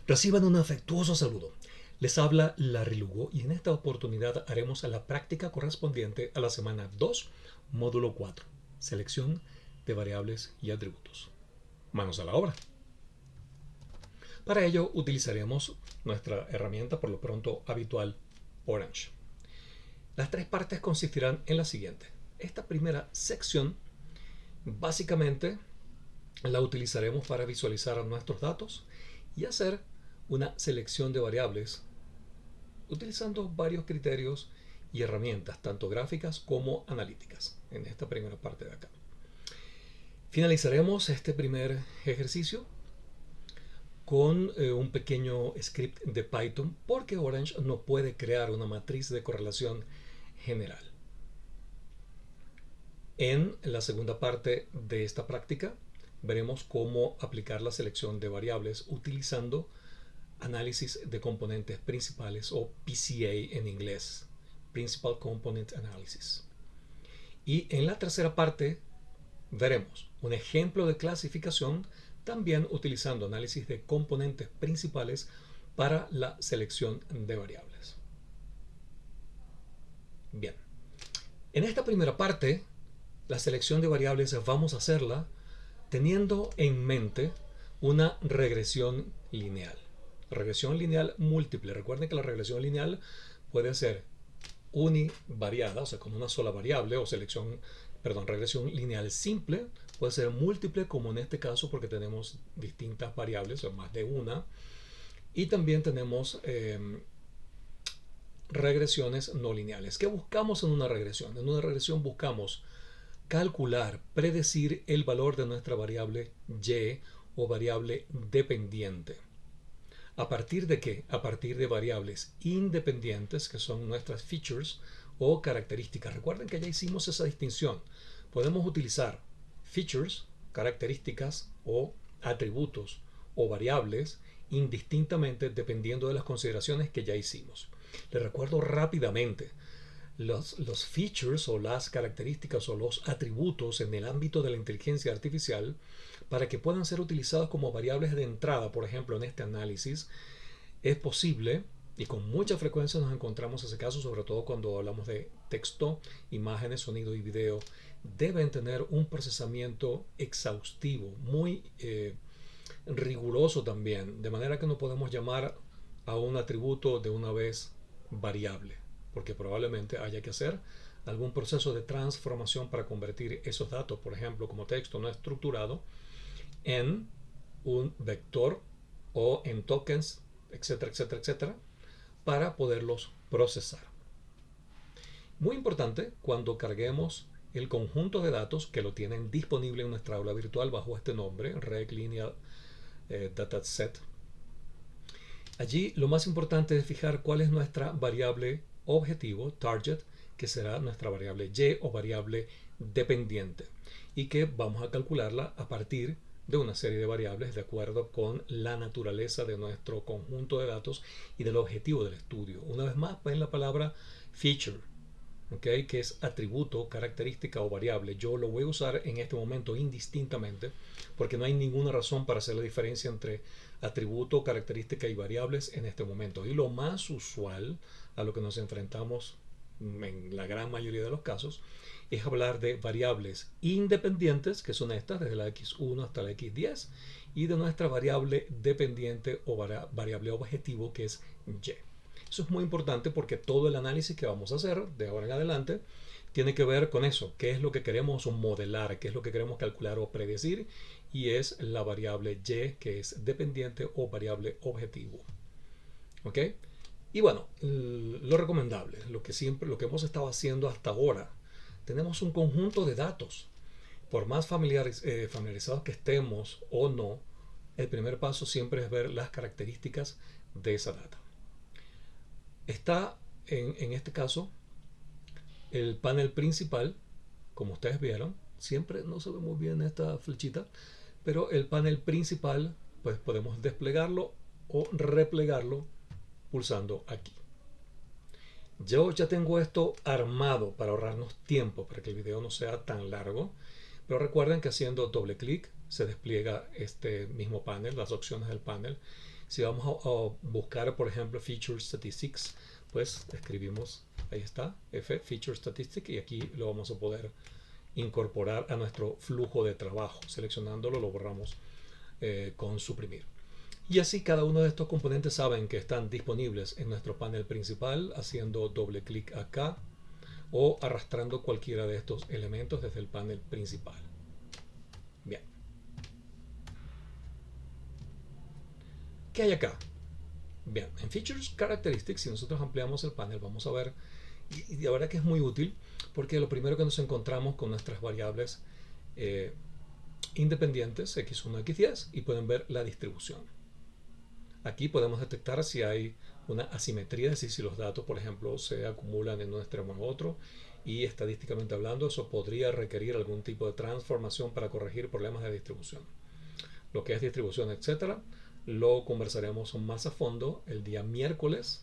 Reciban un afectuoso saludo. Les habla Larry Lugo y en esta oportunidad haremos la práctica correspondiente a la semana 2, módulo 4, selección de variables y atributos. Manos a la obra. Para ello utilizaremos nuestra herramienta por lo pronto habitual, Orange. Las tres partes consistirán en la siguiente. Esta primera sección básicamente la utilizaremos para visualizar nuestros datos y hacer una selección de variables utilizando varios criterios y herramientas, tanto gráficas como analíticas, en esta primera parte de acá. Finalizaremos este primer ejercicio con un pequeño script de Python porque Orange no puede crear una matriz de correlación general. En la segunda parte de esta práctica veremos cómo aplicar la selección de variables utilizando análisis de componentes principales o PCA en inglés, Principal Component Analysis. Y en la tercera parte veremos un ejemplo de clasificación también utilizando análisis de componentes principales para la selección de variables. Bien, en esta primera parte la selección de variables vamos a hacerla teniendo en mente una regresión lineal. Regresión lineal múltiple. Recuerden que la regresión lineal puede ser univariada, o sea, con una sola variable, o regresión lineal simple, puede ser múltiple, como en este caso, porque tenemos distintas variables, o más de una, y también tenemos regresiones no lineales. ¿Qué buscamos en una regresión? En una regresión buscamos calcular, predecir el valor de nuestra variable y o variable dependiente. ¿A partir de qué? A partir de variables independientes, que son nuestras features o características. Recuerden que ya hicimos esa distinción. Podemos utilizar features, características o atributos o variables indistintamente dependiendo de las consideraciones que ya hicimos. Les recuerdo rápidamente. Los features o las características o los atributos en el ámbito de la inteligencia artificial, para que puedan ser utilizados como variables de entrada, por ejemplo, en este análisis, es posible y con mucha frecuencia nos encontramos ese caso, sobre todo cuando hablamos de texto, imágenes, sonido y video, deben tener un procesamiento exhaustivo, muy riguroso también, de manera que no podemos llamar a un atributo de una vez variable, porque probablemente haya que hacer algún proceso de transformación para convertir esos datos, por ejemplo, como texto no estructurado, en un vector o en tokens, etcétera, etcétera, etcétera, para poderlos procesar. Muy importante cuando carguemos el conjunto de datos que lo tienen disponible en nuestra aula virtual bajo este nombre, Reg Linear Dataset. Allí lo más importante es fijar cuál es nuestra variable objetivo, target, que será nuestra variable y o variable dependiente, y que vamos a calcularla a partir de una serie de variables de acuerdo con la naturaleza de nuestro conjunto de datos y del objetivo del estudio. Una vez más, ven la palabra feature, ¿okay? Que es atributo, característica o variable. Yo lo voy a usar en este momento indistintamente porque no hay ninguna razón para hacer la diferencia entre atributo, característica y variables en este momento. Y lo más usual a lo que nos enfrentamos en la gran mayoría de los casos es hablar de variables independientes, que son estas, desde la x1 hasta la x10, y de nuestra variable dependiente o variable objetivo, que es y. Eso es muy importante porque todo el análisis que vamos a hacer de ahora en adelante tiene que ver con eso, qué es lo que queremos modelar, qué es lo que queremos calcular o predecir, y es la variable y, que es dependiente o variable objetivo. ¿Ok? Y bueno, lo recomendable, lo que hemos estado haciendo hasta ahora, tenemos un conjunto de datos. Por más familiarizados que estemos o no, el primer paso siempre es ver las características de esa data. Está en este caso el panel principal, como ustedes vieron, siempre no se ve muy bien esta flechita, pero el panel principal pues podemos desplegarlo o replegarlo pulsando aquí. Yo ya tengo esto armado para ahorrarnos tiempo, para que el video no sea tan largo, pero recuerden que haciendo doble clic se despliega este mismo panel, las opciones del panel. Si vamos a buscar, por ejemplo, Feature Statistics, pues escribimos, ahí está, F, Feature Statistics, y aquí lo vamos a poder incorporar a nuestro flujo de trabajo. Seleccionándolo lo borramos con suprimir. Y así cada uno de estos componentes saben que están disponibles en nuestro panel principal, haciendo doble clic acá o arrastrando cualquiera de estos elementos desde el panel principal. Bien. ¿Qué hay acá? Bien, en Features Characteristics, si nosotros ampliamos el panel, vamos a ver, y de verdad que es muy útil, porque lo primero que nos encontramos con nuestras variables independientes, x1, x10, y pueden ver la distribución. Aquí podemos detectar si hay una asimetría, es decir, si los datos, por ejemplo, se acumulan en un extremo en otro, y estadísticamente hablando, eso podría requerir algún tipo de transformación para corregir problemas de distribución. Lo que es distribución, etcétera, lo conversaremos más a fondo el día miércoles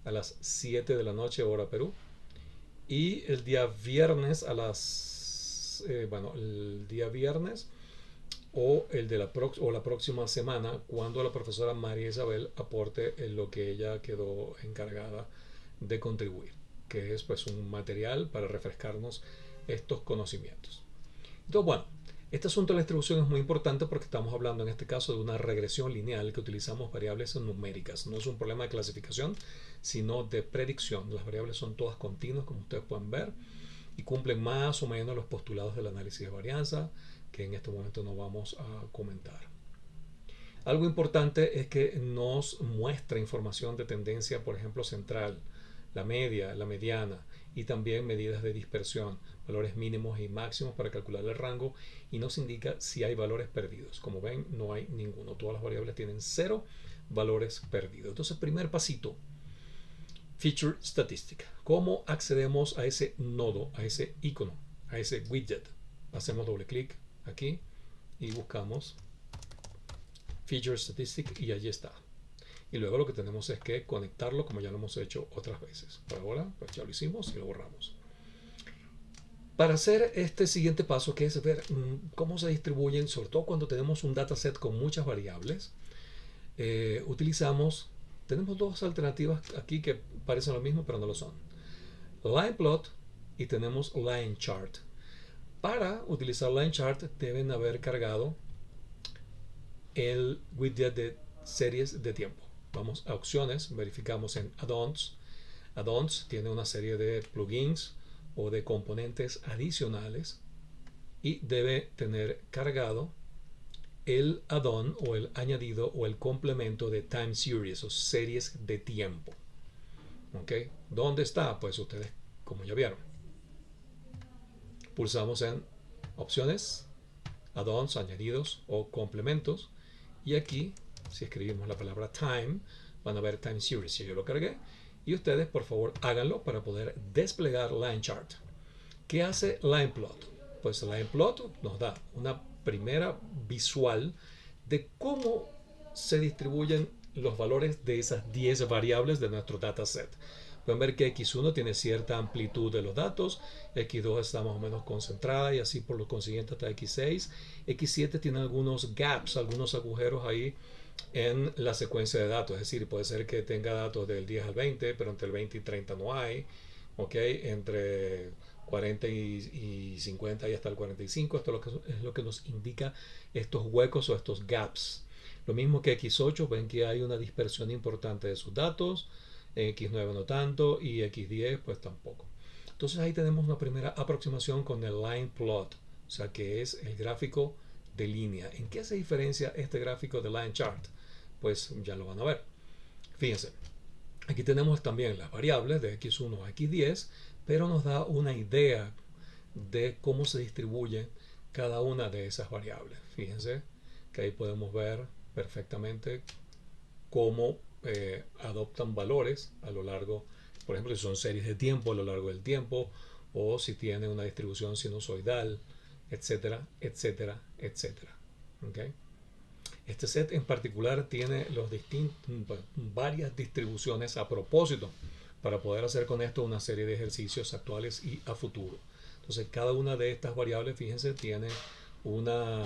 a las 7 de la noche, hora Perú, y el día viernes a las el día viernes o el de la próxima semana, cuando la profesora María Isabel aporte en lo que ella quedó encargada de contribuir, que es pues un material para refrescarnos estos conocimientos. Entonces, bueno, este asunto de la distribución es muy importante porque estamos hablando en este caso de una regresión lineal que utilizamos variables numéricas. No es un problema de clasificación, sino de predicción. Las variables son todas continuas, como ustedes pueden ver, y cumplen más o menos los postulados del análisis de varianza, que en este momento no vamos a comentar. Algo importante es que nos muestra información de tendencia, por ejemplo, central, la media, la mediana, y también medidas de dispersión, valores mínimos y máximos para calcular el rango, y nos indica si hay valores perdidos. Como ven, no hay ninguno. Todas las variables tienen 0 valores perdidos. Entonces, primer pasito, Feature Statistic. ¿Cómo accedemos a ese nodo, a ese icono, a ese widget? Hacemos doble clic aquí y buscamos Feature Statistic y allí está. Y luego lo que tenemos es que conectarlo como ya lo hemos hecho otras veces. Por ahora, pues ya lo hicimos y lo borramos. Para hacer este siguiente paso, que es ver cómo se distribuyen, sobre todo cuando tenemos un dataset con muchas variables, tenemos dos alternativas aquí que parecen lo mismo, pero no lo son. Line Plot y tenemos Line Chart. Para utilizar Line Chart deben haber cargado el widget de series de tiempo. Vamos a opciones, verificamos en Add-ons. Add-ons tiene una serie de plugins o de componentes adicionales y debe tener cargado el add-on o el añadido o el complemento de time series o series de tiempo. ¿Ok? ¿Dónde está? Pues ustedes, como ya vieron, pulsamos en opciones, add-ons, añadidos o complementos, y aquí, si escribimos la palabra time, van a ver time series. Yo lo cargué, y ustedes por favor háganlo para poder desplegar Line Chart. ¿Qué hace Line Plot? Pues Line Plot nos da una primera visual de cómo se distribuyen los valores de esas 10 variables de nuestro dataset. Pueden ver que X1 tiene cierta amplitud de los datos, X2 está más o menos concentrada y así por lo consiguiente hasta X6. X7 tiene algunos gaps, algunos agujeros ahí en la secuencia de datos, es decir, puede ser que tenga datos del 10 al 20, pero entre el 20 y 30 no hay, ¿ok? Entre 40 y 50 y hasta el 45, esto es lo que nos indica estos huecos o estos gaps. Lo mismo que X8, ven que hay una dispersión importante de sus datos, X9 no tanto y X10 pues tampoco. Entonces ahí tenemos una primera aproximación con el line plot, o sea que es el gráfico de línea. ¿En qué se diferencia este gráfico de line chart? Pues ya lo van a ver. Fíjense, aquí tenemos también las variables de X1 a X10, pero nos da una idea de cómo se distribuye cada una de esas variables. Fíjense que ahí podemos ver perfectamente cómo adoptan valores a lo largo, por ejemplo, si son series de tiempo a lo largo del tiempo, o si tiene una distribución sinusoidal, etcétera, etcétera, etcétera. ¿Okay? Este set en particular tiene varias distribuciones a propósito para poder hacer con esto una serie de ejercicios actuales y a futuro. Entonces cada una de estas variables, fíjense, tiene una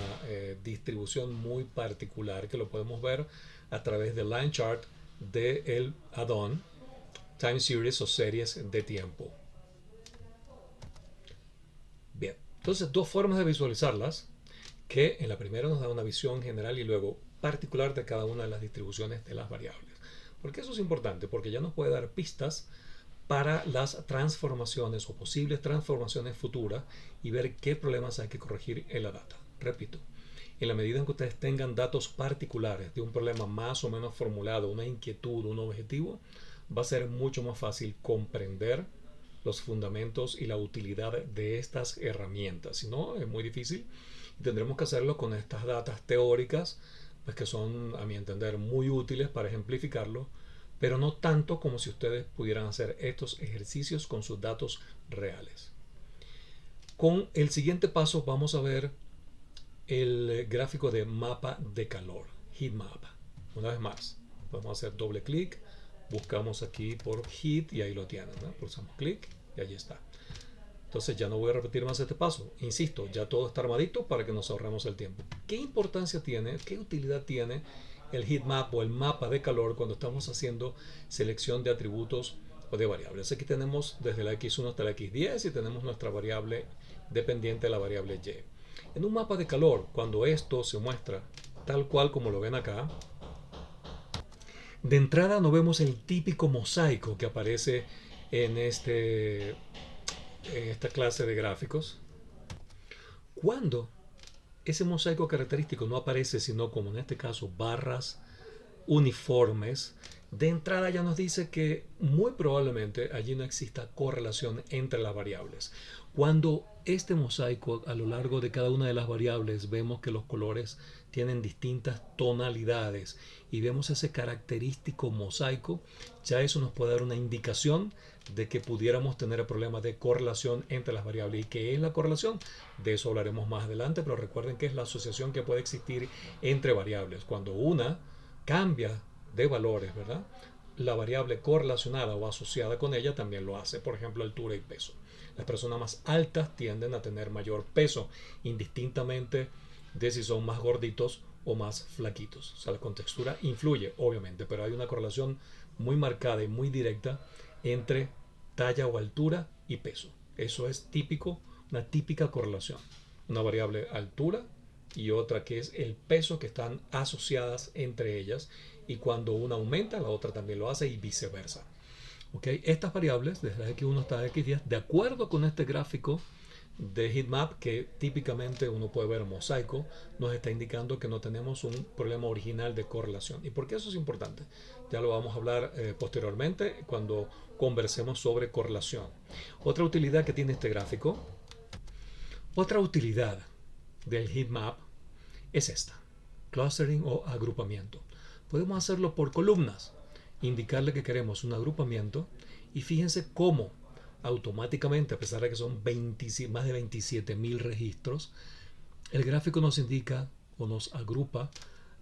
distribución muy particular que lo podemos ver a través del line chart del add-on time series o series de tiempo. Bien, entonces dos formas de visualizarlas, que en la primera nos da una visión general y luego particular de cada una de las distribuciones de las variables. ¿Por qué eso es importante? Porque ya nos puede dar pistas para las transformaciones o posibles transformaciones futuras y ver qué problemas hay que corregir en la data. Repito, en la medida en que ustedes tengan datos particulares de un problema más o menos formulado, una inquietud, un objetivo, va a ser mucho más fácil comprender los fundamentos y la utilidad de estas herramientas. Si no, es muy difícil y tendremos que hacerlo con estas datas teóricas, pues que son, a mi entender, muy útiles para ejemplificarlo, pero no tanto como si ustedes pudieran hacer estos ejercicios con sus datos reales. Con el siguiente paso vamos a ver el gráfico de mapa de calor, heat map. Una vez más, vamos a hacer doble clic, buscamos aquí por heat y ahí lo tienen, ¿no? Pulsamos clic y ahí está. Entonces ya no voy a repetir más este paso. Insisto, ya todo está armadito para que nos ahorremos el tiempo. ¿Qué importancia tiene, qué utilidad tiene el heat map o el mapa de calor cuando estamos haciendo selección de atributos o de variables? Aquí tenemos desde la x1 hasta la x10 y tenemos nuestra variable dependiente de la variable y. En un mapa de calor, cuando esto se muestra tal cual como lo ven acá, de entrada no vemos el típico mosaico que aparece en esta clase de gráficos. Cuando ese mosaico característico no aparece sino como en este caso barras uniformes, de entrada ya nos dice que muy probablemente allí no exista correlación entre las variables. Cuando este mosaico a lo largo de cada una de las variables vemos que los colores tienen distintas tonalidades y vemos ese característico mosaico, ya eso nos puede dar una indicación de que pudiéramos tener el problema de correlación entre las variables. ¿Y qué es la correlación? De eso hablaremos más adelante, pero recuerden que es la asociación que puede existir entre variables. Cuando una cambia de valores, ¿verdad? La variable correlacionada o asociada con ella también lo hace, por ejemplo, altura y peso. Las personas más altas tienden a tener mayor peso, indistintamente de si son más gorditos o más flaquitos. O sea, la contextura influye, obviamente, pero hay una correlación muy marcada y muy directa entre talla o altura y peso. Eso es típico, una típica correlación. Una variable altura y otra que es el peso, que están asociadas entre ellas, y cuando una aumenta la otra también lo hace y viceversa. ¿Okay? Estas variables desde la x1 hasta la x10, de acuerdo con este gráfico de heatmap, que típicamente uno puede ver mosaico, nos está indicando que no tenemos un problema original de correlación. ¿Y por qué eso es importante? Ya lo vamos a hablar posteriormente cuando conversemos sobre correlación. Otra utilidad que tiene este gráfico, otra utilidad del heatmap es esta: clustering o agrupamiento. Podemos hacerlo por columnas, indicarle que queremos un agrupamiento, y fíjense cómo automáticamente, a pesar de que son más de 27.000 registros, el gráfico nos indica o nos agrupa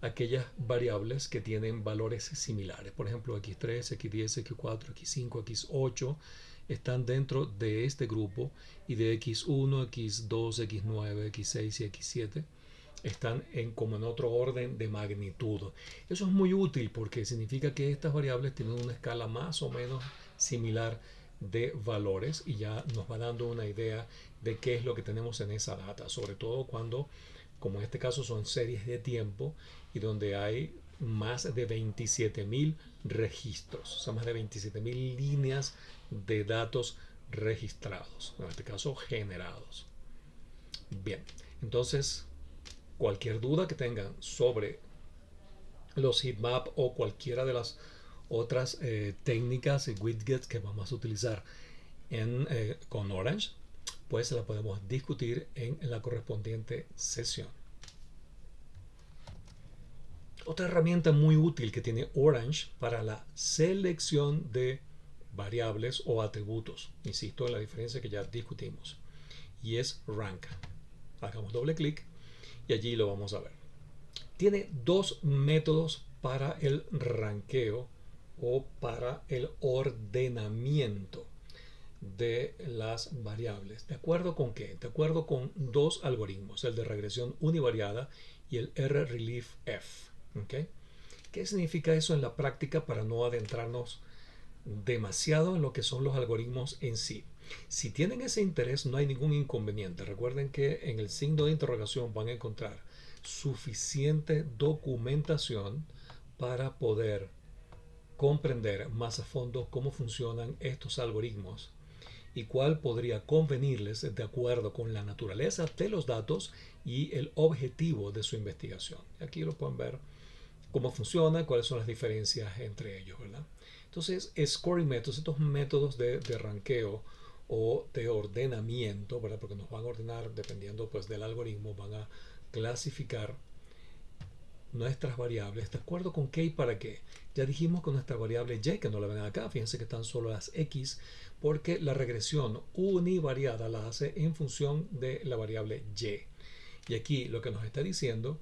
aquellas variables que tienen valores similares. Por ejemplo, x3, x10, x4, x5, x8 están dentro de este grupo, y de x1, x2, x9, x6 y x7 están como en otro orden de magnitud. Eso es muy útil porque significa que estas variables tienen una escala más o menos similar de valores, y ya nos va dando una idea de qué es lo que tenemos en esa data, sobre todo cuando, como en este caso, son series de tiempo y donde hay más de 27.000 registros, o sea, más de 27.000 líneas de datos registrados, en este caso generados. Bien, entonces cualquier duda que tengan sobre los heatmap o cualquiera de las otras técnicas y widgets que vamos a utilizar con Orange, pues la podemos discutir en la correspondiente sesión. Otra herramienta muy útil que tiene Orange para la selección de variables o atributos, insisto en la diferencia que ya discutimos, y es Rank. Hagamos doble clic y allí lo vamos a ver. Tiene dos métodos para el ranqueo o para el ordenamiento. de las variables. ¿De acuerdo con qué? De acuerdo con dos algoritmos, el de regresión univariada y el RRelief-F. ¿Okay? ¿Qué significa eso en la práctica para no adentrarnos demasiado en lo que son los algoritmos en sí? Si tienen ese interés, no hay ningún inconveniente. Recuerden que en el signo de interrogación van a encontrar suficiente documentación para poder comprender más a fondo cómo funcionan estos algoritmos y cuál podría convenirles de acuerdo con la naturaleza de los datos y el objetivo de su investigación. Aquí lo pueden ver cómo funciona, cuáles son las diferencias entre ellos, ¿verdad? Entonces, scoring methods, estos métodos de ranqueo o de ordenamiento, ¿verdad? Porque nos van a ordenar dependiendo pues del algoritmo, van a clasificar nuestras variables de acuerdo con qué y para qué. Ya dijimos con nuestra variable y, que no la ven acá, fíjense que están solo las x, porque la regresión univariada la hace en función de la variable y. Y aquí lo que nos está diciendo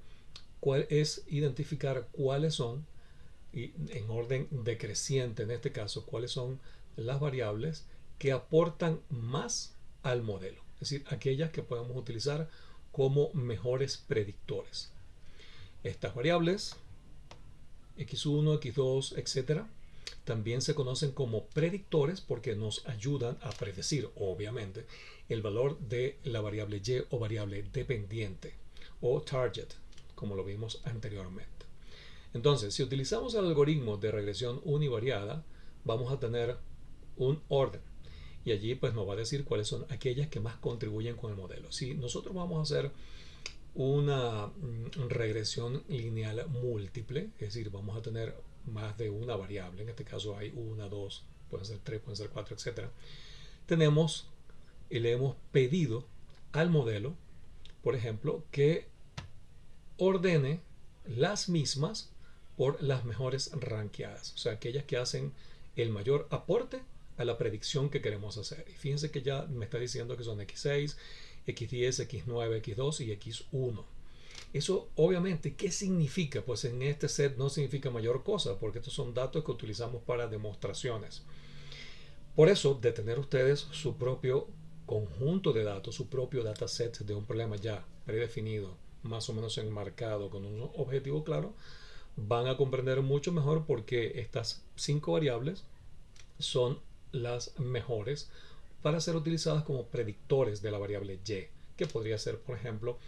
es identificar cuáles son, y en orden decreciente en este caso, cuáles son las variables que aportan más al modelo. Es decir, aquellas que podemos utilizar como mejores predictores. Estas variables, x1, x2, etc., también se conocen como predictores porque nos ayudan a predecir, obviamente, el valor de la variable y o variable dependiente o target, como lo vimos anteriormente. Entonces, si utilizamos el algoritmo de regresión univariada, vamos a tener un orden. Y allí pues nos va a decir cuáles son aquellas que más contribuyen con el modelo. Si nosotros vamos a hacer una regresión lineal múltiple, es decir, vamos a tener más de una variable, en este caso hay una, dos, pueden ser tres, pueden ser cuatro, etc. Tenemos y le hemos pedido al modelo, por ejemplo, que ordene las mismas por las mejores ranqueadas, o sea, aquellas que hacen el mayor aporte a la predicción que queremos hacer. Y fíjense que ya me está diciendo que son x6, x10, x9, x2 y x1. Eso obviamente, ¿qué significa? Pues en este set no significa mayor cosa, porque estos son datos que utilizamos para demostraciones. Por eso, de tener ustedes su propio conjunto de datos, su propio dataset de un problema ya predefinido, más o menos enmarcado con un objetivo claro, van a comprender mucho mejor por qué estas 5 variables son las mejores para ser utilizadas como predictores de la variable y, que podría ser, por ejemplo,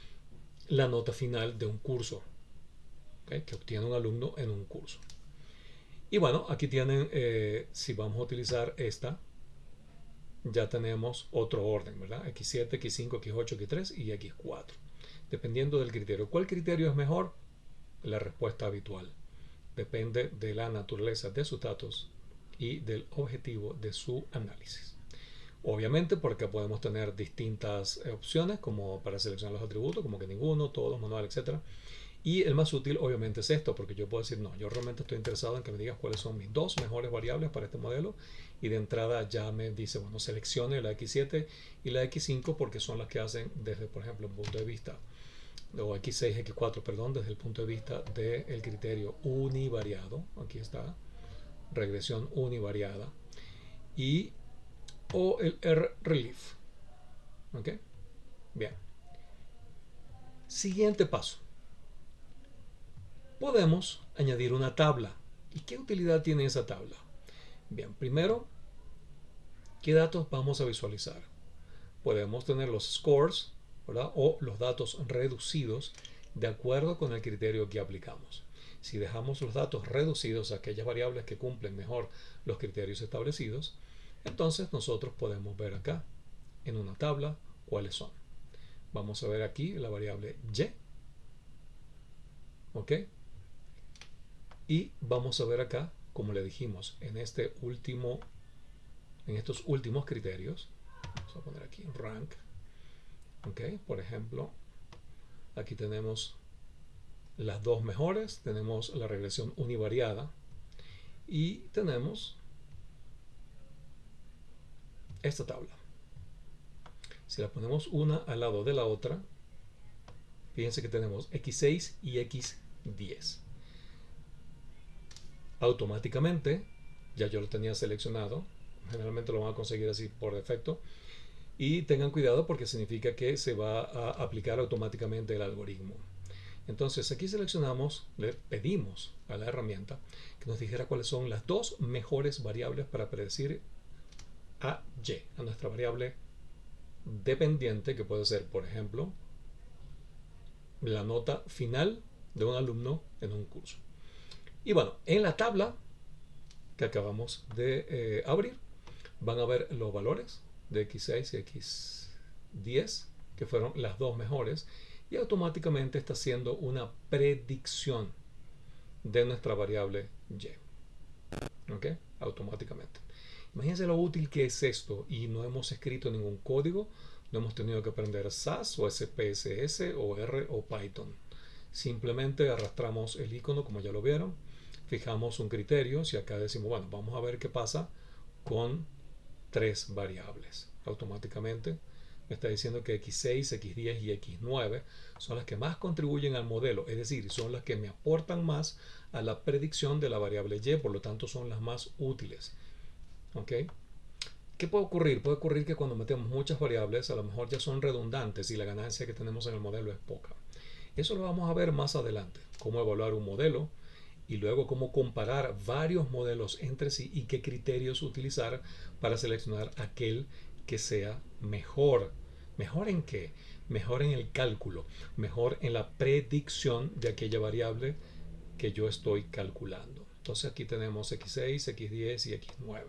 la nota final de un curso, ¿okay?, que obtiene un alumno en un curso. Y bueno, aquí tienen, si vamos a utilizar esta, ya tenemos otro orden, ¿verdad? X7, X5, X8, X3 y X4. Dependiendo del criterio. ¿Cuál criterio es mejor? La respuesta habitual. Depende de la naturaleza de sus datos y del objetivo de su análisis. Obviamente porque podemos tener distintas opciones como para seleccionar los atributos, como que ninguno, todos, manual, etc. Y el más útil obviamente es esto, porque yo puedo decir, no, yo realmente estoy interesado en que me digas cuáles son mis dos mejores variables para este modelo, y de entrada ya me dice, bueno, seleccione la X7 y la X5 porque son las que hacen desde, por ejemplo, un punto de vista, o X6, X4, perdón, desde el punto de vista del criterio univariado. Aquí está, regresión univariada, y o el RRelief. ¿Ok? Bien. Siguiente paso. Podemos añadir una tabla. ¿Y qué utilidad tiene esa tabla? Bien, primero, ¿qué datos vamos a visualizar? Podemos tener los scores, ¿verdad?, o los datos reducidos de acuerdo con el criterio que aplicamos. Si dejamos los datos reducidos a aquellas variables que cumplen mejor los criterios establecidos, entonces nosotros podemos ver acá en una tabla cuáles son. Vamos a ver aquí la variable y, ¿ok? Y vamos a ver acá, como le dijimos, en estos últimos criterios, vamos a poner aquí rank, ¿ok? Por ejemplo, aquí tenemos las dos mejores, tenemos la regresión univariada y tenemos esta tabla. Si la ponemos una al lado de la otra, fíjense que tenemos X6 y X10. Automáticamente, ya yo lo tenía seleccionado, Generalmente lo van a conseguir así por defecto. Y tengan cuidado porque significa que se va a aplicar automáticamente el algoritmo. Entonces aquí seleccionamos, le pedimos a la herramienta que nos dijera cuáles son las dos mejores variables para predecir a y, a nuestra variable dependiente, que puede ser, por ejemplo, la nota final de un alumno en un curso. Y bueno, en la tabla que acabamos de abrir, van a ver los valores de X6 y X10, que fueron las dos mejores, y automáticamente está haciendo una predicción de nuestra variable y. ¿Ok? Automáticamente. Imagínense lo útil que es esto, y no hemos escrito ningún código, no hemos tenido que aprender SAS o SPSS o R o Python. Simplemente arrastramos el icono, como ya lo vieron, fijamos un criterio, si acá decimos, bueno, vamos a ver qué pasa con tres variables. Automáticamente me está diciendo que X6, X10 y X9 son las que más contribuyen al modelo, es decir, son las que me aportan más a la predicción de la variable Y, por lo tanto son las más útiles. ¿Ok? ¿Qué puede ocurrir? Puede ocurrir que cuando metemos muchas variables, a lo mejor ya son redundantes y la ganancia que tenemos en el modelo es poca. Eso lo vamos a ver más adelante, cómo evaluar un modelo y luego cómo comparar varios modelos entre sí y qué criterios utilizar para seleccionar aquel que sea mejor. ¿Mejor en qué? Mejor en el cálculo, mejor en la predicción de aquella variable que yo estoy calculando. Entonces aquí tenemos X6, X10 y X9.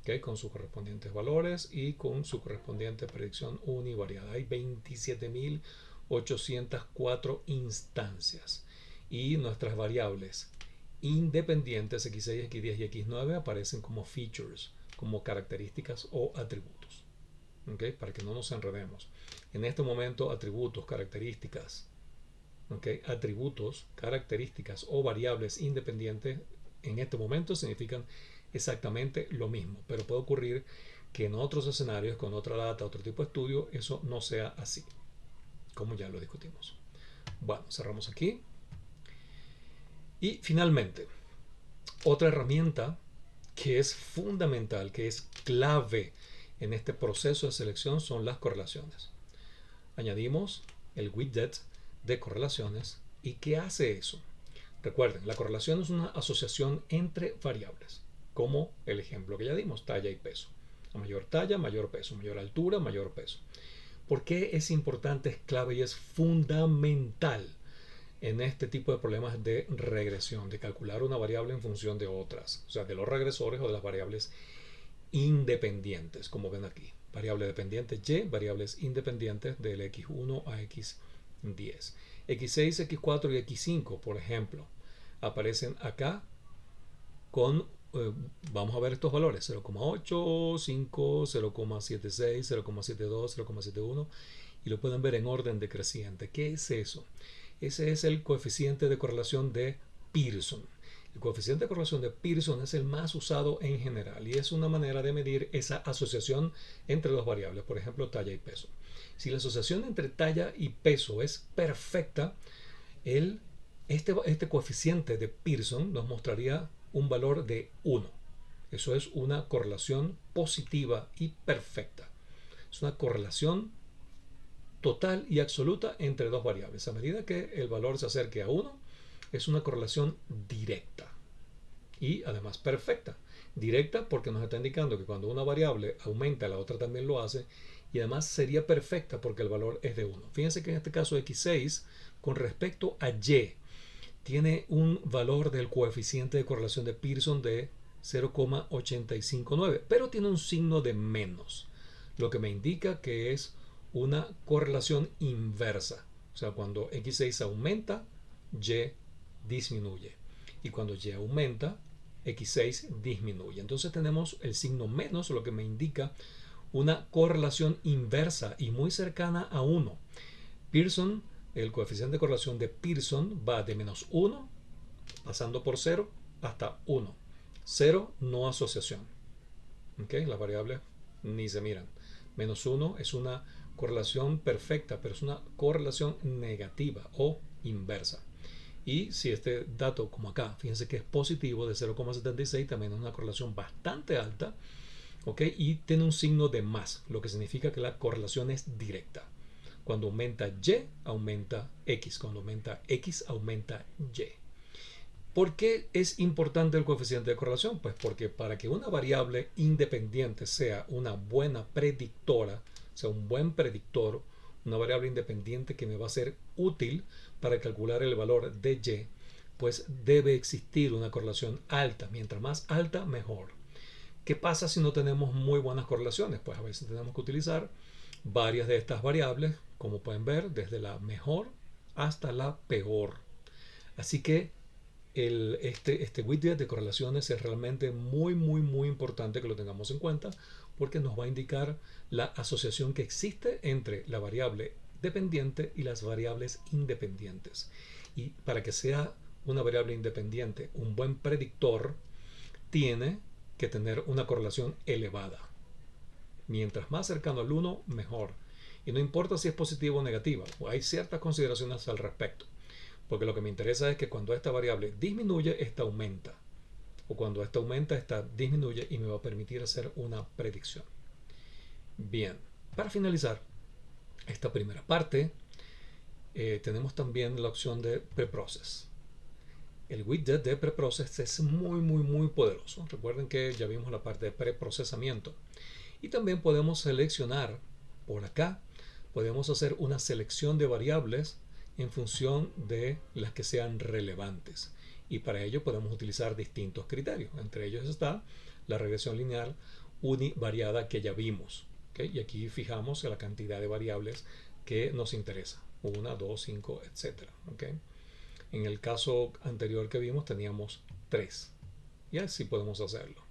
¿Okay? Con sus correspondientes valores y con su correspondiente predicción univariada. Hay 27.804 instancias y nuestras variables independientes X6, X10 y X9 aparecen como features, como características o atributos. ¿Okay? Para que no nos enredemos. En este momento, atributos, características, ¿okay? Atributos, características o variables independientes en este momento significan exactamente lo mismo, pero puede ocurrir que en otros escenarios, con otra data, otro tipo de estudio, eso no sea así, como ya lo discutimos. Bueno, cerramos aquí. Y finalmente, otra herramienta que es fundamental, que es clave en este proceso de selección son las correlaciones. Añadimos el widget de correlaciones. ¿Y qué hace eso? Recuerden, la correlación es una asociación entre variables, como el ejemplo que ya dimos, talla y peso. A mayor talla, mayor peso, mayor altura, mayor peso. ¿Por qué es importante, es clave y es fundamental en este tipo de problemas de regresión, de calcular una variable en función de otras, o sea, de los regresores o de las variables independientes, como ven aquí? Variable dependiente Y, variables independientes del X1 a X10. X6, X4 y X5, por ejemplo, aparecen acá con, vamos a ver estos valores, 0,8, 5, 0,76, 0,72, 0,71, y lo pueden ver en orden decreciente. ¿Qué es eso? Ese es el coeficiente de correlación de Pearson. El coeficiente de correlación de Pearson es el más usado en general y es una manera de medir esa asociación entre dos variables, por ejemplo, talla y peso. Si la asociación entre talla y peso es perfecta, este coeficiente de Pearson nos mostraría un valor de 1. Eso es una correlación positiva y perfecta. Es una correlación total y absoluta entre dos variables. A medida que el valor se acerque a 1, es una correlación directa y además perfecta. Directa porque nos está indicando que cuando una variable aumenta, la otra también lo hace, y además sería perfecta porque el valor es de 1. Fíjense que en este caso X6, con respecto a Y, tiene un valor del coeficiente de correlación de Pearson de 0,859, pero tiene un signo de menos, lo que me indica que es una correlación inversa. O sea, cuando X6 aumenta, Y disminuye. Y cuando Y aumenta, X6 disminuye. Entonces tenemos el signo menos, lo que me indica una correlación inversa y muy cercana a 1. Pearson, el coeficiente de correlación de Pearson va de menos 1, pasando por 0, hasta 1. 0, no asociación. ¿Okay? Las variables ni se miran. Menos 1 es una correlación perfecta, pero es una correlación negativa o inversa. Y si este dato, como acá, fíjense que es positivo de 0,76, también es una correlación bastante alta, ¿ok? Y tiene un signo de más, lo que significa que la correlación es directa. Cuando aumenta Y, aumenta X. Cuando aumenta X, aumenta Y. ¿Por qué es importante el coeficiente de correlación? Pues porque para que una variable independiente sea una buena predictora, sea un buen predictor, una variable independiente que me va a ser útil para calcular el valor de Y, pues debe existir una correlación alta. Mientras más alta, mejor. ¿Qué pasa si no tenemos muy buenas correlaciones? Pues a veces tenemos que utilizar varias de estas variables, como pueden ver, desde la mejor hasta la peor. Así que este widget de correlaciones es realmente muy importante que lo tengamos en cuenta porque nos va a indicar la asociación que existe entre la variable dependiente y las variables independientes. Y para que sea una variable independiente un buen predictor, tiene que tener una correlación elevada. Mientras más cercano al 1, mejor. Y no importa si es positiva o negativa, hay ciertas consideraciones al respecto. Porque lo que me interesa es que cuando esta variable disminuye, esta aumenta. O cuando esta aumenta, esta disminuye y me va a permitir hacer una predicción. Bien, para finalizar esta primera parte, tenemos también la opción de preprocess. El widget de preprocess es muy poderoso. Recuerden que ya vimos la parte de preprocesamiento. Y también podemos seleccionar por acá, podemos hacer una selección de variables en función de las que sean relevantes. Y para ello podemos utilizar distintos criterios. Entre ellos está la regresión lineal univariada que ya vimos. ¿Okay? Y aquí fijamos la cantidad de variables que nos interesa. 1, 2, 5, etc. ¿Okay? En el caso anterior que vimos teníamos 3. Y así podemos hacerlo.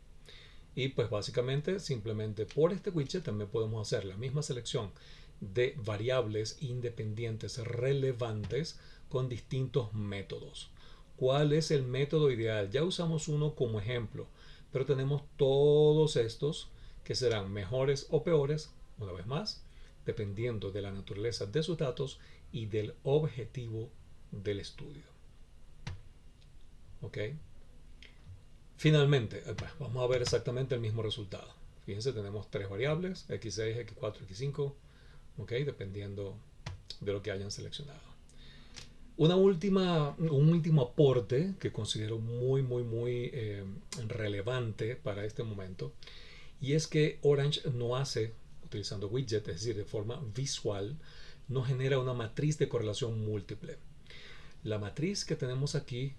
Y pues básicamente simplemente por este widget también podemos hacer la misma selección de variables independientes relevantes con distintos métodos. ¿Cuál es el método ideal? Ya usamos uno como ejemplo, pero tenemos todos estos que serán mejores o peores, una vez más, dependiendo de la naturaleza de sus datos y del objetivo del estudio. ¿Ok? Finalmente, vamos a ver exactamente el mismo resultado. Fíjense, tenemos tres variables, x6, x4, x5, ¿ok? Dependiendo de lo que hayan seleccionado. Un último aporte que considero muy relevante para este momento, y es que Orange no hace, utilizando widget, es decir, de forma visual, no genera una matriz de correlación múltiple. La matriz que tenemos aquí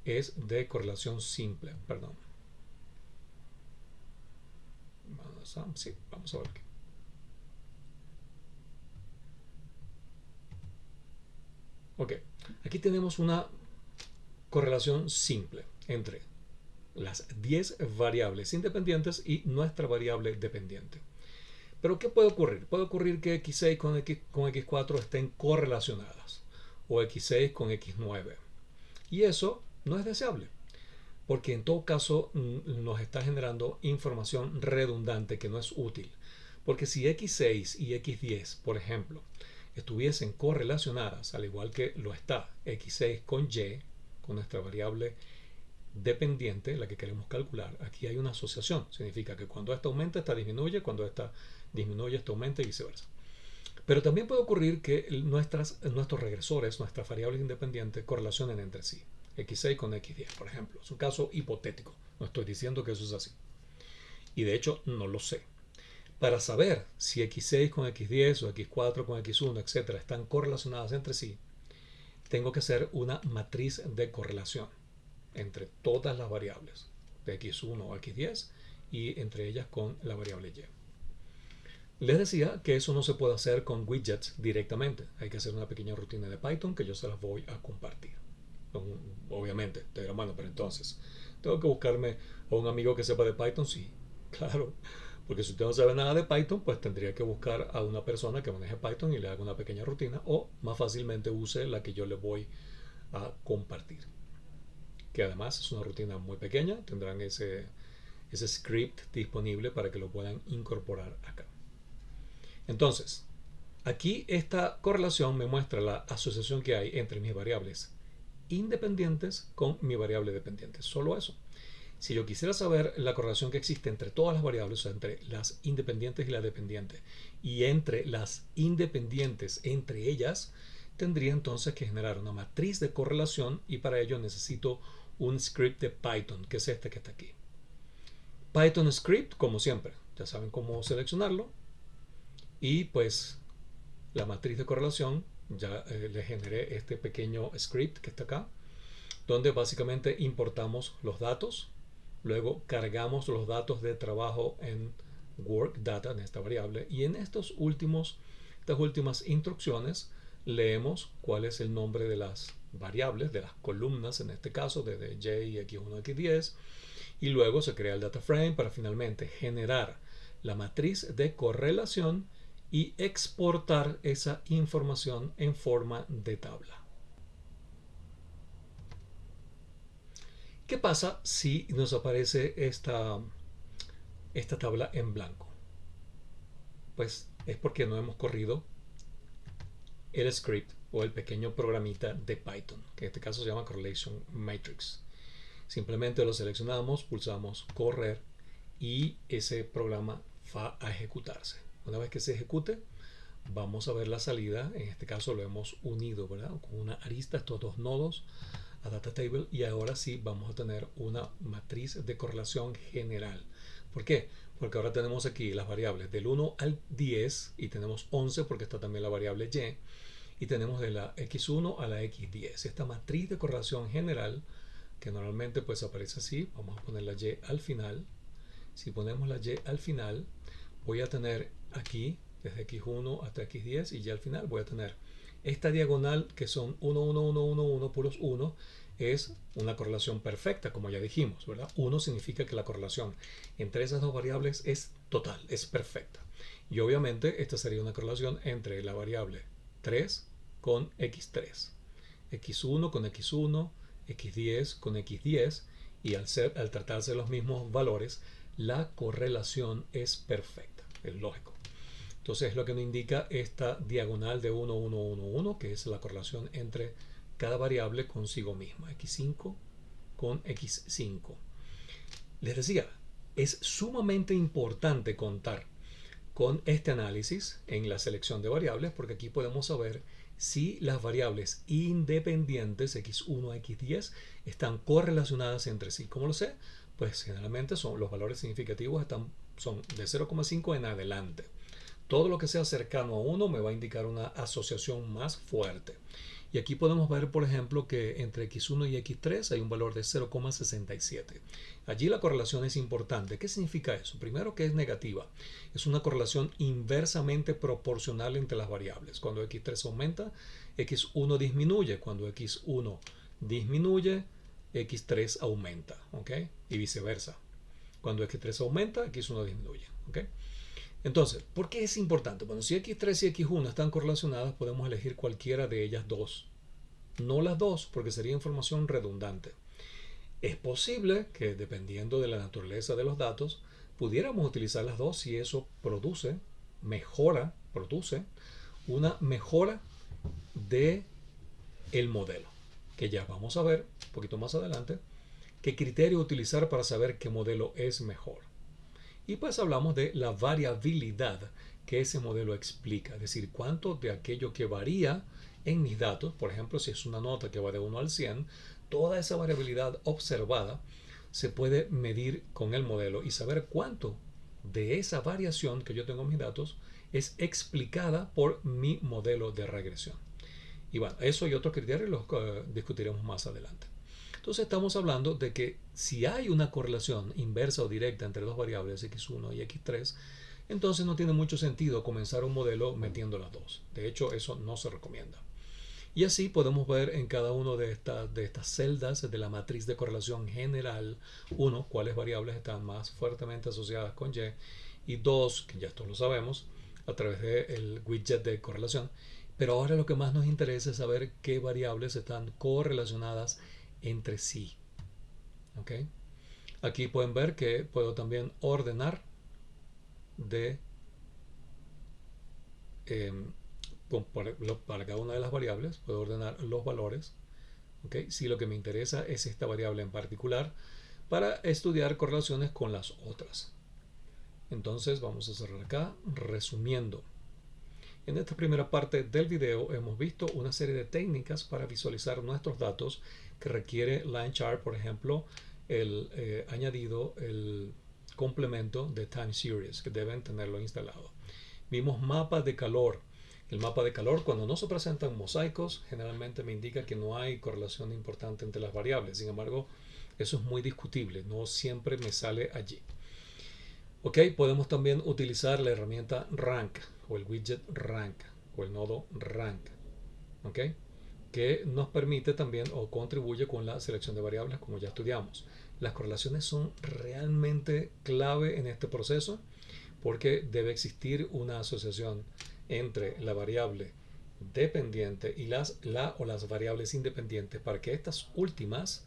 es de correlación simple, perdón. Vamos a ver aquí. Ok, aquí tenemos una correlación simple entre las 10 variables independientes y nuestra variable dependiente. Pero ¿qué puede ocurrir? Puede ocurrir que x6 con x4 estén correlacionadas o x6 con x9. Y eso no es deseable, porque en todo caso nos está generando información redundante que no es útil. Porque si x6 y x10, por ejemplo, estuviesen correlacionadas, al igual que lo está x6 con y, con nuestra variable dependiente, la que queremos calcular, aquí hay una asociación. Significa que cuando esta aumenta, esta disminuye, cuando esta disminuye, esta aumenta y viceversa. Pero también puede ocurrir que nuestros regresores, nuestras variables independientes, correlacionen entre sí. X6 con X10, por ejemplo. Es un caso hipotético. No estoy diciendo que eso es así. Y de hecho, no lo sé. Para saber si X6 con X10 o X4 con X1, etc., están correlacionadas entre sí, tengo que hacer una matriz de correlación entre todas las variables de X1 o X10 y entre ellas con la variable Y. Les decía que eso no se puede hacer con widgets directamente. Hay que hacer una pequeña rutina de Python que yo se las voy a compartir. Obviamente, te dirán, bueno, pero entonces, ¿tengo que buscarme a un amigo que sepa de Python? Sí, claro. Porque si usted no sabe nada de Python, pues tendría que buscar a una persona que maneje Python y le haga una pequeña rutina, o más fácilmente use la que yo le voy a compartir. Que además es una rutina muy pequeña, tendrán ese script disponible para que lo puedan incorporar acá. Entonces, aquí esta correlación me muestra la asociación que hay entre mis variables independientes con mi variable dependiente. Solo eso. Si yo quisiera saber la correlación que existe entre todas las variables, o sea, entre las independientes y las dependientes, y entre las independientes entre ellas, tendría entonces que generar una matriz de correlación y para ello necesito un script de Python, que es este que está aquí. Python script, como siempre, ya saben cómo seleccionarlo. Y pues la matriz de correlación, ya le generé este pequeño script que está acá, donde básicamente importamos los datos, luego cargamos los datos de trabajo en work data, en esta variable, y en estas últimas instrucciones leemos cuál es el nombre de las variables, de las columnas, en este caso, desde y x1, x10, y luego se crea el data frame para finalmente generar la matriz de correlación y exportar esa información en forma de tabla. ¿Qué pasa si nos aparece esta tabla en blanco? Pues es porque no hemos corrido el script o el pequeño programita de Python, que en este caso se llama Correlation Matrix. Simplemente lo seleccionamos, pulsamos correr y ese programa va a ejecutarse. Una vez que se ejecute, vamos a ver la salida. En este caso lo hemos unido, ¿verdad? Con una arista, estos dos nodos a data table, y ahora sí vamos a tener una matriz de correlación general. ¿Por qué? Porque ahora tenemos aquí las variables del 1 al 10 y tenemos 11 porque está también la variable y tenemos de la x1 a la x10. Esta matriz de correlación general, que normalmente pues aparece así, vamos a poner la y al final. Si ponemos la y al final, voy a tener aquí desde x1 hasta x10 y ya al final voy a tener esta diagonal que son 1, 1, 1, 1, 1, puros 1, es una correlación perfecta, como ya dijimos, ¿verdad? 1 significa que la correlación entre esas dos variables es total, es perfecta. Y obviamente esta sería una correlación entre la variable 3 con x3, x1 con x1, x10 con x10, y al tratarse de los mismos valores, la correlación es perfecta, es lógico. Entonces es lo que nos indica esta diagonal de 1, 1, 1, 1, que es la correlación entre cada variable consigo misma, x5 con x5. Les decía, es sumamente importante contar con este análisis en la selección de variables, porque aquí podemos saber si las variables independientes x1 a x10 están correlacionadas entre sí. ¿Cómo lo sé? Pues generalmente los valores significativos son de 0,5 en adelante. Todo lo que sea cercano a 1 me va a indicar una asociación más fuerte. Y aquí podemos ver, por ejemplo, que entre x1 y x3 hay un valor de 0,67. Allí la correlación es importante. ¿Qué significa eso? Primero, que es negativa. Es una correlación inversamente proporcional entre las variables. Cuando x3 aumenta, x1 disminuye. Cuando x1 disminuye, x3 aumenta. ¿Ok? Y viceversa. Cuando x3 aumenta, x1 disminuye. ¿Ok? Entonces, ¿por qué es importante? Bueno, si x3 y x1 están correlacionadas, podemos elegir cualquiera de ellas dos. No las dos, porque sería información redundante. Es posible que, dependiendo de la naturaleza de los datos, pudiéramos utilizar las dos si eso produce una mejora de el modelo, que ya vamos a ver un poquito más adelante qué criterio utilizar para saber qué modelo es mejor. Y pues hablamos de la variabilidad que ese modelo explica, es decir, cuánto de aquello que varía en mis datos, por ejemplo, si es una nota que va de 1 al 100, toda esa variabilidad observada se puede medir con el modelo y saber cuánto de esa variación que yo tengo en mis datos es explicada por mi modelo de regresión. Y bueno, eso y otros criterios los discutiremos más adelante. Entonces estamos hablando de que si hay una correlación inversa o directa entre dos variables x1 y x3, entonces no tiene mucho sentido comenzar un modelo metiendo las dos. De hecho, eso no se recomienda. Y así podemos ver en cada una de estas celdas de la matriz de correlación general, uno, cuáles variables están más fuertemente asociadas con y, y dos, que ya esto lo sabemos, a través del widget de correlación. Pero ahora lo que más nos interesa es saber qué variables están correlacionadas entre sí. ¿Okay? Aquí pueden ver que puedo también ordenar para cada una de las variables, puedo ordenar los valores. ¿Okay? Si lo que me interesa es esta variable en particular, para estudiar correlaciones con las otras. Entonces vamos a cerrar acá resumiendo. En esta primera parte del video hemos visto una serie de técnicas para visualizar nuestros datos que requiere Line Chart, por ejemplo, añadido el complemento de Time Series, que deben tenerlo instalado. Vimos mapas de calor. El mapa de calor, cuando no se presentan mosaicos, generalmente me indica que no hay correlación importante entre las variables. Sin embargo, eso es muy discutible, no siempre me sale allí. Ok, podemos también utilizar la herramienta Rank o el widget Rank o el nodo Rank, ok, que nos permite también o contribuye con la selección de variables como ya estudiamos. Las correlaciones son realmente clave en este proceso porque debe existir una asociación entre la variable dependiente y las variables independientes para que estas últimas,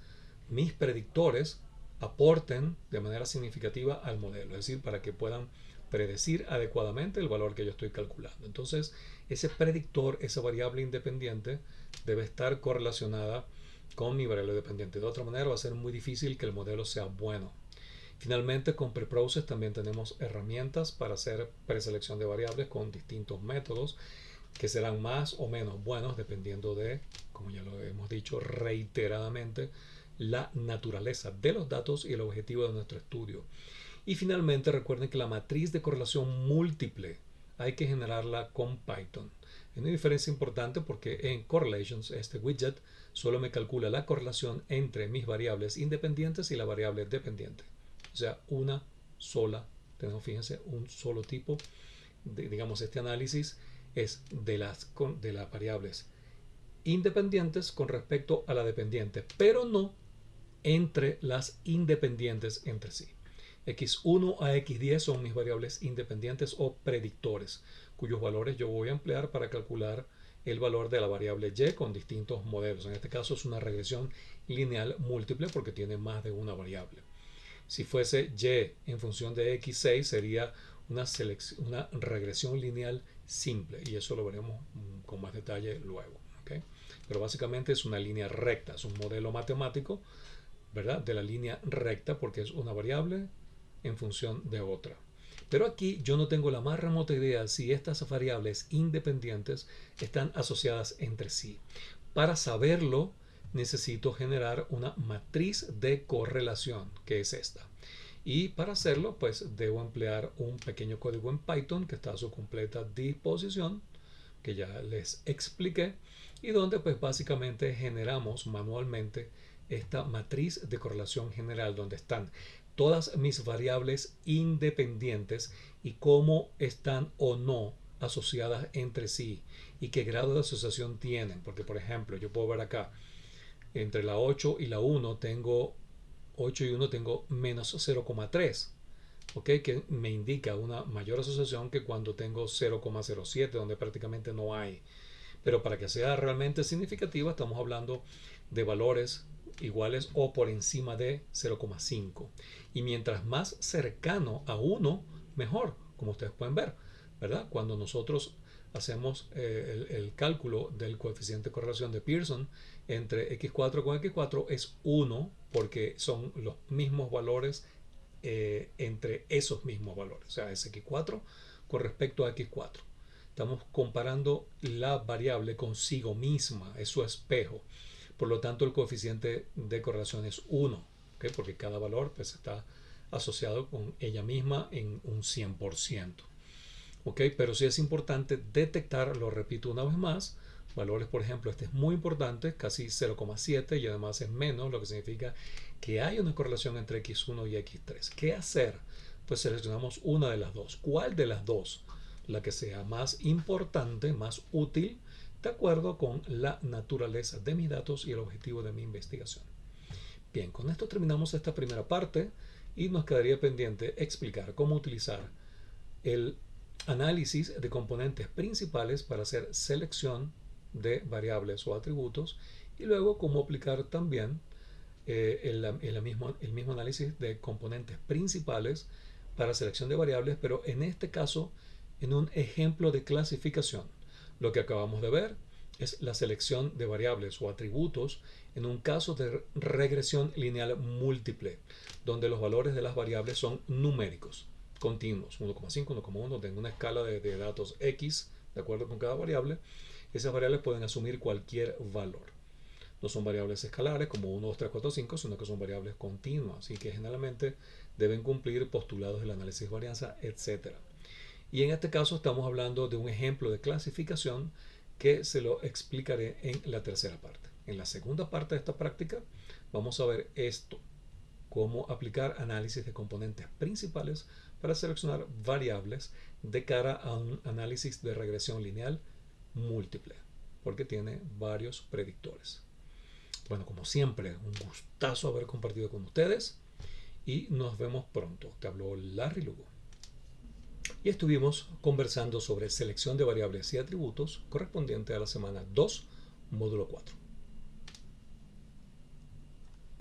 mis predictores, aporten de manera significativa al modelo, es decir, para que puedan predecir adecuadamente el valor que yo estoy calculando. Entonces, ese predictor, esa variable independiente, debe estar correlacionada con mi variable dependiente. De otra manera, va a ser muy difícil que el modelo sea bueno. Finalmente, con Preprocess también tenemos herramientas para hacer preselección de variables con distintos métodos que serán más o menos buenos dependiendo de, como ya lo hemos dicho reiteradamente, la naturaleza de los datos y el objetivo de nuestro estudio. Y finalmente recuerden que la matriz de correlación múltiple hay que generarla con Python. Hay una diferencia importante porque en Correlations este widget solo me calcula la correlación entre mis variables independientes y la variable dependiente. O sea, una sola, tenemos, fíjense, un solo tipo. Digamos, este análisis es de las variables independientes con respecto a la dependiente, pero no entre las independientes entre sí. X1 a X10 son mis variables independientes o predictores, cuyos valores yo voy a emplear para calcular el valor de la variable Y con distintos modelos. En este caso es una regresión lineal múltiple porque tiene más de una variable. Si fuese Y en función de X6 sería una regresión lineal simple y eso lo veremos con más detalle luego. ¿Okay? Pero básicamente es una línea recta, es un modelo matemático, ¿verdad? De la línea recta porque es una variable en función de otra. Pero aquí yo no tengo la más remota idea si estas variables independientes están asociadas entre sí. Para saberlo necesito generar una matriz de correlación, que es esta. Y para hacerlo, pues debo emplear un pequeño código en Python que está a su completa disposición, que ya les expliqué, y donde pues básicamente generamos manualmente esta matriz de correlación general donde están todas mis variables independientes y cómo están o no asociadas entre sí y qué grado de asociación tienen. Porque, por ejemplo, yo puedo ver acá, entre la 8 y la 1 tengo 8 y 1 tengo menos 0,3. ¿Okay? Que me indica una mayor asociación que cuando tengo 0,07, donde prácticamente no hay. Pero para que sea realmente significativa, estamos hablando de valores iguales o por encima de 0,5. Y mientras más cercano a 1, mejor, como ustedes pueden ver, ¿verdad? Cuando nosotros hacemos el cálculo del coeficiente de correlación de Pearson entre X4 con X4 es 1 porque son los mismos valores entre esos mismos valores. O sea, es X4 con respecto a X4. Estamos comparando la variable consigo misma, es su espejo. Por lo tanto, el coeficiente de correlación es 1, ¿okay? Porque cada valor pues, está asociado con ella misma en un 100%. ¿Okay? Pero sí es importante detectar, lo repito una vez más, valores, por ejemplo, este es muy importante, casi 0,7 y además es menos, lo que significa que hay una correlación entre X1 y X3. ¿Qué hacer? Pues seleccionamos una de las dos. ¿Cuál de las dos? La que sea más importante, más útil, de acuerdo con la naturaleza de mis datos y el objetivo de mi investigación. Bien, con esto terminamos esta primera parte y nos quedaría pendiente explicar cómo utilizar el análisis de componentes principales para hacer selección de variables o atributos y luego cómo aplicar también el mismo análisis de componentes principales para selección de variables, pero en este caso en un ejemplo de clasificación. Lo que acabamos de ver es la selección de variables o atributos en un caso de regresión lineal múltiple, donde los valores de las variables son numéricos, continuos, 1,5, 1,1, tengo una escala de datos X, de acuerdo con cada variable. Esas variables pueden asumir cualquier valor. No son variables escalares como 1, 2, 3, 4, 5, sino que son variables continuas y que generalmente deben cumplir postulados del análisis de varianza, etc. Y en este caso estamos hablando de un ejemplo de clasificación que se lo explicaré en la tercera parte. En la segunda parte de esta práctica vamos a ver esto, cómo aplicar análisis de componentes principales para seleccionar variables de cara a un análisis de regresión lineal múltiple, porque tiene varios predictores. Bueno, como siempre, un gustazo haber compartido con ustedes y nos vemos pronto. Te habló Larry Lugo. Y estuvimos conversando sobre selección de variables y atributos correspondiente a la semana 2, módulo 4.